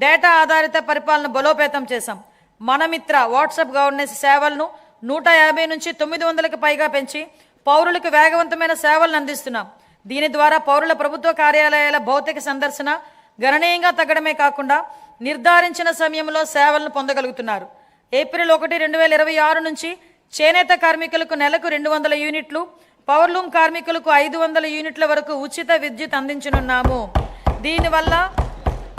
Data ఆధారిత పరిపాలన బలోపేతం చేశాం. మనమిత్ర వాట్సాప్ గవర్నెన్స్ సేవలను 150 నుంచి 900కి పైగా పెంచి పౌరులకు వేగవంతమైన సేవలను అందిస్తున్నాం. దీని ద్వారా పౌరుల ప్రభుత్వ కార్యాలయాల భౌతిక సందర్శన గణనీయంగా తగ్గడమే కాకుండా నిర్ధారించిన సమయంలో సేవలను పొందగలుగుతున్నారు. ఏప్రిల్ 1, 2026 నుంచి చేనేత కార్మికులకు నెలకు 200 యూనిట్లు, పవర్లూమ్ కార్మికులకు 500 యూనిట్ల వరకు ఉచిత విద్యుత్ అందించనున్నాము. దీనివల్ల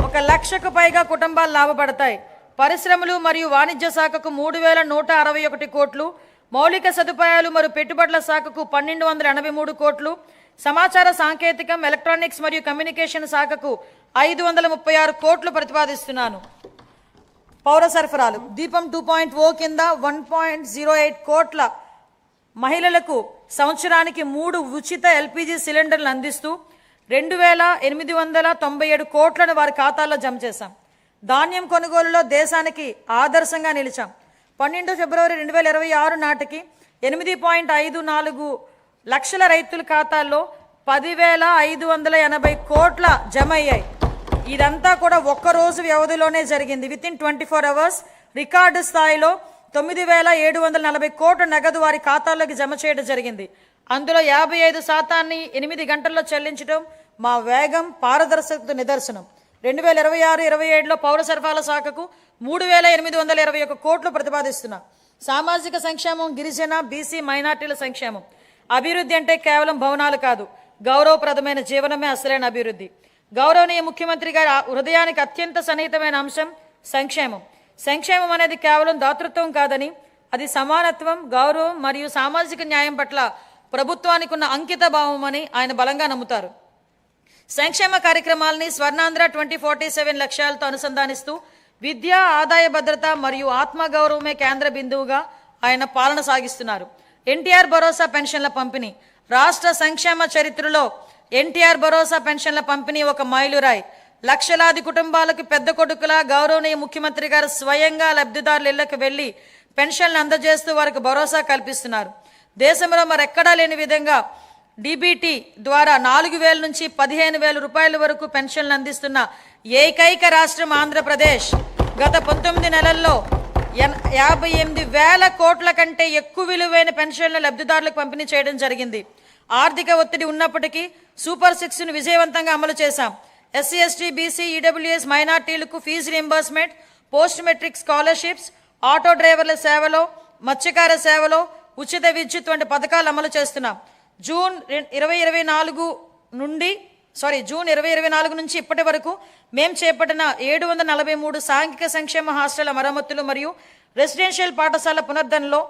1,00,000కు పైగా కుటుంబాలు లాభపడతాయి. పరిశ్రమలు మరియు వాణిజ్య శాఖకు 3,161 కోట్లు, మౌలిక సదుపాయాలు మరియు పెట్టుబడుల శాఖకు 1,283 కోట్లు, సమాచార సాంకేతికం, ఎలక్ట్రానిక్స్ మరియు కమ్యూనికేషన్ శాఖకు 536 కోట్లు ప్రతిపాదిస్తున్నాను. పౌర సరఫరాలు దీపం 2.0 కింద 1.08 కోట్ల మహిళలకు సంవత్సరానికి 3 ఉచిత ఎల్పిజి సిలిండర్లు అందిస్తూ 2,897 కోట్లను వారి ఖాతాల్లో జమ చేశాం. ధాన్యం కొనుగోలులో దేశానికి ఆదర్శంగా నిలిచాం. 12 ఫిబ్రవరి 2026 నాటికి 8.54 లక్షల రైతుల ఖాతాల్లో 10,580 కోట్ల జమ అయ్యాయి. ఇదంతా కూడా ఒక్కరోజు వ్యవధిలోనే జరిగింది. వితిన్ 24 అవర్స్ రికార్డు స్థాయిలో 9,740 కోట్ల నగదు వారి ఖాతాల్లోకి జమ చేయడం జరిగింది. అందులో 55% 8 గంటల్లో చెల్లించడం మా వేగం, పారదర్శకత నిదర్శనం. 2026-27లో పౌర సరఫరాల శాఖకు 3,821 కోట్లు ప్రతిపాదిస్తున్నాం. సామాజిక సంక్షేమం, గిరిజన, బీసీ, మైనార్టీల సంక్షేమం. అభివృద్ధి అంటే కేవలం భవనాలు కాదు, గౌరవప్రదమైన జీవనమే అసలైన అభివృద్ధి. గౌరవనీయ ముఖ్యమంత్రి గారి హృదయానికి అత్యంత సన్నిహితమైన అంశం సంక్షేమం. సంక్షేమం అనేది కేవలం దాతృత్వం కాదని, అది సమానత్వం, గౌరవం మరియు సామాజిక న్యాయం పట్ల ప్రభుత్వానికి ఉన్న అంకిత భావం అని ఆయన బలంగా నమ్ముతారు. సంక్షేమ కార్యక్రమాలని స్వర్ణాంధ్ర 2047 లక్ష్యాలతో అనుసంధానిస్తూ విద్య, ఆదాయ భద్రత మరియు ఆత్మగౌరవమే కేంద్ర బిందువుగా ఆయన పాలన సాగిస్తున్నారు. ఎన్టీఆర్ భరోసా పెన్షన్ల పంపిణీ రాష్ట్ర సంక్షేమ చరిత్రలో ఎన్టీఆర్ భరోసా పెన్షన్ల పంపిణీ ఒక మైలురాయి. లక్షలాది కుటుంబాలకు పెద్ద కొడుకులా గౌరవనీయ ముఖ్యమంత్రి గారు స్వయంగా లబ్ధిదారుల ఇళ్లకు వెళ్లి పెన్షన్లు అందజేస్తూ వారికి భరోసా కల్పిస్తున్నారు. దేశంలో మరెక్కడా లేని విధంగా డీబీటీ ద్వారా 4,000 నుంచి 15,000 రూపాయల వరకు పెన్షన్లు అందిస్తున్న ఏకైక రాష్ట్రం ఆంధ్రప్రదేశ్. గత 19 నెలల్లో 58,000 కోట్ల కంటే ఎక్కువ విలువైన పెన్షన్లు లబ్ధిదారులకు పంపిణీ చేయడం జరిగింది. ఆర్థిక ఒత్తిడి ఉన్నప్పటికీ సూపర్ 6ను విజయవంతంగా అమలు చేశాం. ఎస్సీ, ఎస్టీ, బీసీ, ఈడబ్ల్యూఎస్, మైనార్టీలకు fee reimbursement, post matric scholarships, auto డ్రైవర్ల సేవలో, మత్స్యకార సేవలో ఉచిత విద్యుత్ వంటి పథకాలు అమలు చేస్తున్నాం. జూన్ 2024 నుంచి ఇప్పటి వరకు మేము చేపట్టిన 743 సాంఘిక సంక్షేమ హాస్టళ్ల మరమ్మతులు మరియు రెసిడెన్షియల్ పాఠశాల పునరుద్ధరణలో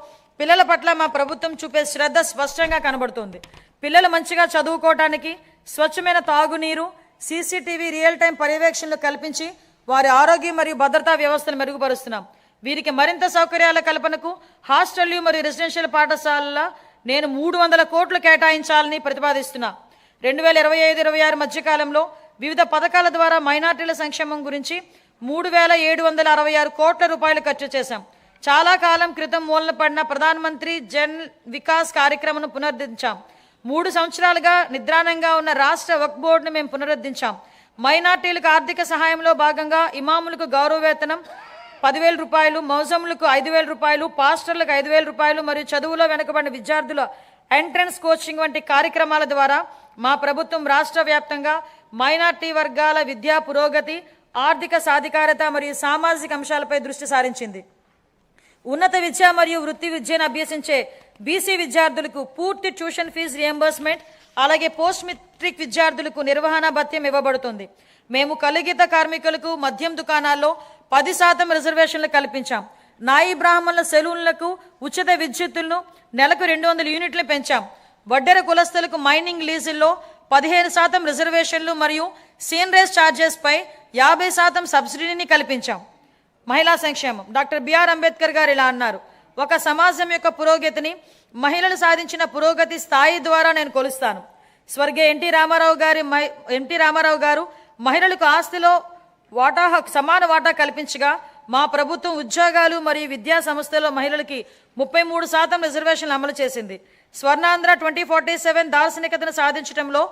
పిల్లల పట్ల మా ప్రభుత్వం చూపే శ్రద్ధ స్పష్టంగా కనబడుతుంది. పిల్లలు మంచిగా చదువుకోవడానికి స్వచ్ఛమైన తాగునీరు, సీసీటీవీ రియల్ టైం పర్యవేక్షణలు కల్పించి వారి ఆరోగ్యం మరియు భద్రతా వ్యవస్థను మెరుగుపరుస్తున్నాం. వీరికి మరింత సౌకర్యాల కల్పనకు హాస్టళ్లు మరియు రెసిడెన్షియల్ పాఠశాలల నేను 300 కోట్లు కేటాయించాలని ప్రతిపాదిస్తున్నా. 2025-26 మధ్యకాలంలో వివిధ పథకాల ద్వారా మైనార్టీల సంక్షేమం గురించి 3,766 కోట్ల రూపాయలు ఖర్చు చేశాం. చాలా కాలం క్రితం మూలన పడిన ప్రధానమంత్రి జన్ వికాస్ కార్యక్రమం పునరుద్ధరించాం. 3 సంవత్సరాలుగా నిద్రాణంగా ఉన్న రాష్ట్ర వక్ఫ్ బోర్డును మేము పునరుద్ధరించాం. మైనార్టీలకు ఆర్థిక సహాయంలో భాగంగా ఇమాములకు గౌరవ వేతనం 10,000 రూపాయలు, మౌజములకు 5,000 రూపాయలు, పాస్టర్లకు 5,000 రూపాయలు మరియు చదువులో వెనుకబడిన విద్యార్థుల ఎంట్రన్స్ కోచింగ్ వంటి కార్యక్రమాల ద్వారా మా ప్రభుత్వం రాష్ట్ర వ్యాప్తంగా మైనార్టీ వర్గాల విద్యా పురోగతి, ఆర్థిక సాధికారత మరియు సామాజిక అంశాలపై దృష్టి సారించింది. ఉన్నత విద్య మరియు వృత్తి విద్యను అభ్యసించే బీసీ విద్యార్థులకు పూర్తి ట్యూషన్ ఫీజు రియంబర్స్మెంట్, అలాగే పోస్ట్ మెట్రిక్ విద్యార్థులకు నిర్వహణ భత్యం ఇవ్వబడుతుంది. మేము కలిగిత కార్మికులకు మద్యం దుకాణాల్లో 10% రిజర్వేషన్లు కల్పించాం. నాయి బ్రాహ్మణుల సెలూన్లకు ఉచిత విద్యుత్తులను నెలకు 200 యూనిట్లు పెంచాం. వడ్డెర కులస్తులకు మైనింగ్ లీజుల్లో 15% రిజర్వేషన్లు మరియు సీనరేజ్ ఛార్జెస్ పై 50% సబ్సిడీని కల్పించాం. మహిళా సంక్షేమం డాక్టర్ బిఆర్ అంబేద్కర్ గారు ఇలా అన్నారు: ఒక సమాజం యొక్క పురోగతిని మహిళలు సాధించిన పురోగతి స్థాయి ద్వారా నేను కొలుస్తాను. స్వర్గీయ ఎన్టీ రామారావు గారు మహిళలకు ఆస్తిలో సమాన వాటా కల్పించగా మా ప్రభుత్వం ఉద్యోగాలు మరియు విద్యా సంస్థల్లో మహిళలకి 33% రిజర్వేషన్లు అమలు చేసింది. స్వర్ణాంధ్ర 2047 దార్శనికతను సాధించడంలో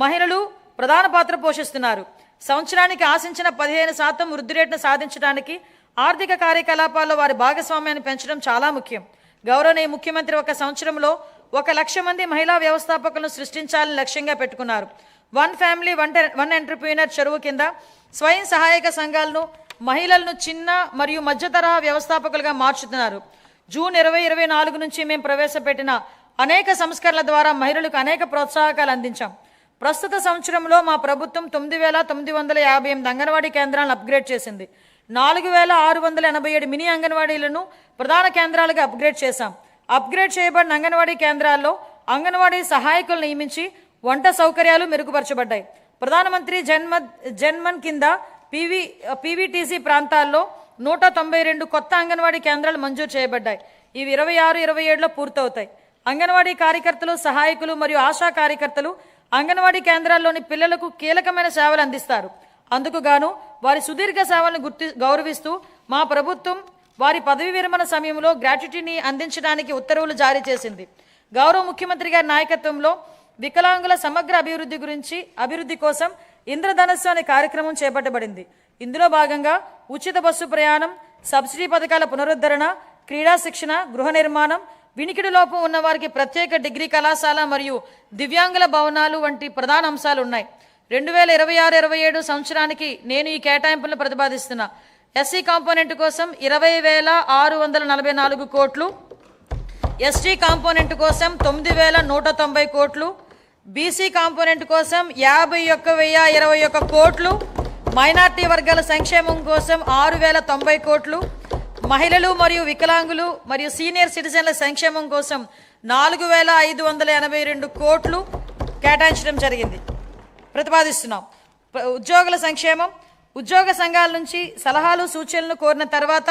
మహిళలు ప్రధాన పాత్ర పోషిస్తున్నారు. సంవత్సరానికి ఆశించిన 15% వృద్ధి రేటును సాధించడానికి ఆర్థిక కార్యకలాపాల్లో వారి భాగస్వామ్యాన్ని పెంచడం చాలా ముఖ్యం. గౌరవనీయ ముఖ్యమంత్రి ఒక సంవత్సరంలో 1 లక్ష మంది మహిళా వ్యవస్థాపకులను సృష్టించాలని లక్ష్యంగా పెట్టుకున్నారు. వన్ ఫ్యామిలీ వన్ ఎంటర్‌ప్రెన్యూర్ చెరువు కింద స్వయం సహాయక సంఘాలను మహిళలను చిన్న మరియు మధ్యతరహా వ్యవస్థాపకులుగా మార్చుతున్నారు. జూన్ 2024 నుంచి మేము ప్రవేశపెట్టిన అనేక సంస్కరణల ద్వారా మహిళలకు అనేక ప్రోత్సాహకాలు అందించాం. ప్రస్తుత సంవత్సరంలో మా ప్రభుత్వం 9,958 అంగన్వాడీ కేంద్రాలను అప్గ్రేడ్ చేసింది. 4,687 మినీ అంగన్వాడీలను ప్రధాన కేంద్రాలుగా అప్గ్రేడ్ చేశాం. అప్గ్రేడ్ చేయబడిన అంగన్వాడీ కేంద్రాల్లో అంగన్వాడీ సహాయకులు నియమించి వంట సౌకర్యాలు మెరుగుపరచబడ్డాయి. ప్రధానమంత్రి జన్మన్ కింద పీవీటీసీ ప్రాంతాల్లో 192 కొత్త అంగన్వాడీ కేంద్రాలు మంజూరు చేయబడ్డాయి. ఇవి 26-27లో పూర్తవుతాయి. అంగన్వాడీ కార్యకర్తలు, సహాయకులు మరియు ఆశా కార్యకర్తలు అంగన్వాడీ కేంద్రాల్లోని పిల్లలకు కీలకమైన సేవలు అందిస్తారు. అందుకు గాను వారి సుదీర్ఘ సేవలను గౌరవిస్తూ మా ప్రభుత్వం వారి పదవి విరమణ సమయంలో గ్రాట్యుటీని అందించడానికి ఉత్తర్వులు జారీ చేసింది. గౌరవ ముఖ్యమంత్రి గారి నాయకత్వంలో వికలాంగుల సమగ్ర అభివృద్ధి కోసం ఇంద్రధనస్సు అనే కార్యక్రమం చేపట్టబడింది. ఇందులో భాగంగా ఉచిత బస్సు ప్రయాణం, సబ్సిడీ పథకాల పునరుద్ధరణ, క్రీడా శిక్షణ, గృహ నిర్మాణం, వినికిడి లోపం ఉన్న వారికి ప్రత్యేక డిగ్రీ కళాశాల మరియు దివ్యాంగుల భవనాలు వంటి ప్రధాన అంశాలు ఉన్నాయి. 2026-27 సంవత్సరానికి నేను ఈ కేటాయింపులను ప్రతిపాదిస్తున్నా. ఎస్సీ కాంపోనెంట్ కోసం 20,644 కోట్లు, ఎస్టీ కాంపోనెంట్ కోసం 9,190 కోట్లు, బీసీ కాంపోనెంట్ కోసం 51,021 కోట్లు, మైనార్టీ వర్గాల సంక్షేమం కోసం 6,090 కోట్లు, మహిళలు మరియు వికలాంగులు మరియు సీనియర్ సిటిజన్ల సంక్షేమం కోసం 4,582 కోట్లు కేటాయించడం జరిగింది. ప్రతిపాదిస్తున్నాం. ఉద్యోగుల సంక్షేమం, ఉద్యోగ సంఘాల నుంచి సలహాలు సూచనలు కోరిన తర్వాత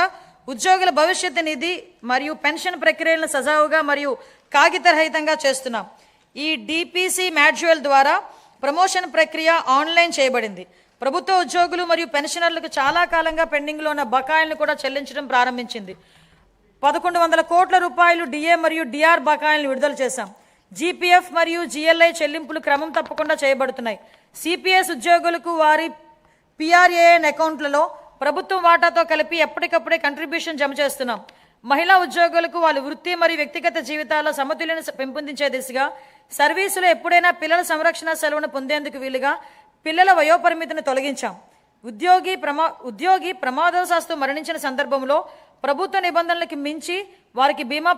ఉద్యోగుల భవిష్యత్తు నిధి మరియు పెన్షన్ ప్రక్రియలను సజావుగా మరియు కాగితరహితంగా చేస్తున్నాం. ఈ డిపిసి మాడ్యూల్ ద్వారా ప్రమోషన్ ప్రక్రియ ఆన్లైన్ చేయబడింది. ప్రభుత్వ ఉద్యోగులు మరియు పెన్షనర్లకు చాలా కాలంగా పెండింగ్లో ఉన్న బకాయిలను కూడా చెల్లించడం ప్రారంభించింది. 1,100 కోట్ల రూపాయలు డిఏ మరియు డిఆర్ బకాయిలను విడుదల చేశాం. జీపీఎఫ్ మరియు జిఎల్ఐ చెల్లింపులు క్రమం తప్పకుండా చేయబడుతున్నాయి. సిపిఎస్ ఉద్యోగులకు వారి పిఆర్ఏఎన్ అకౌంట్లలో ప్రభుత్వం వాటాతో కలిపి ఎప్పటికప్పుడే కంట్రిబ్యూషన్ జమ చేస్తున్నాం. మహిళా ఉద్యోగులకు వాళ్ళ వృత్తి మరియు వ్యక్తిగత జీవితాల్లో సమతుల్యను పెంపొందించే దిశగా సర్వీసులో ఎప్పుడైనా పిల్లల సంరక్షణ సెలవును పొందేందుకు వీలుగా పిల్లల వయోపరిమితిని తొలగించాం. ఉద్యోగి ప్రమాదవశాత్తు మరణించిన సందర్భంలో ప్రభుత్వ నిబంధనలకు మించి వారికి బీమా